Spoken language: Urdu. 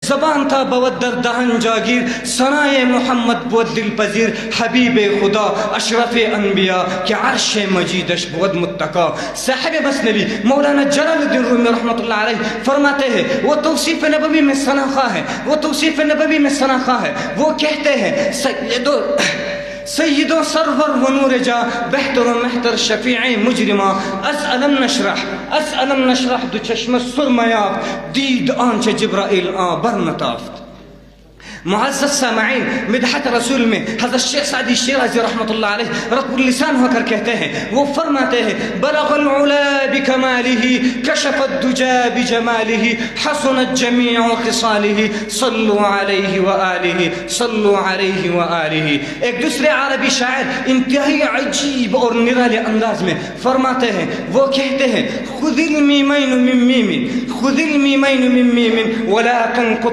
زبان تھا بود در دہن جاگیر، ثنائے محمد بود دل پذیر، حبیب خدا اشرف انبیاء کہ عرش مجیدش بود متقا۔ صاحب مثنوی مولانا جلال الدین رومی رحمۃ اللہ علیہ فرماتے ہیں، وہ توصیف نبوی میں ثنا خواہ ہے، وہ توصیف نبوی میں ثنا خواہ ہے، وہ کہتے ہیں سید و سرور و نور جا، بہتر و محتر شفیع مجرما، اسألم نشرح دو چشم سرمیاب، دید آنچه جبرائیل برنتافت۔ معزز سامعین، مدحت رسول میں حضرت شیخ سعدی شیرازی رحمۃ اللہ علیہ رطب اللسان ہو کر کہتے ہیں، وہ فرماتے ہیں بلغ العلا بکمالہ، کشف الدجا بجمالہ، حسنت جمیع خصالہ، صلو علیہ وآلہ، صلو علیہ وآلہ۔ ایک دوسرے عربی شاعر انتہائی عجیب اور نرالے انداز میں فرماتے ہیں، وہ کہتے ہیں خذ المیمین من میم، خذ المیمین من میم ولا تنقط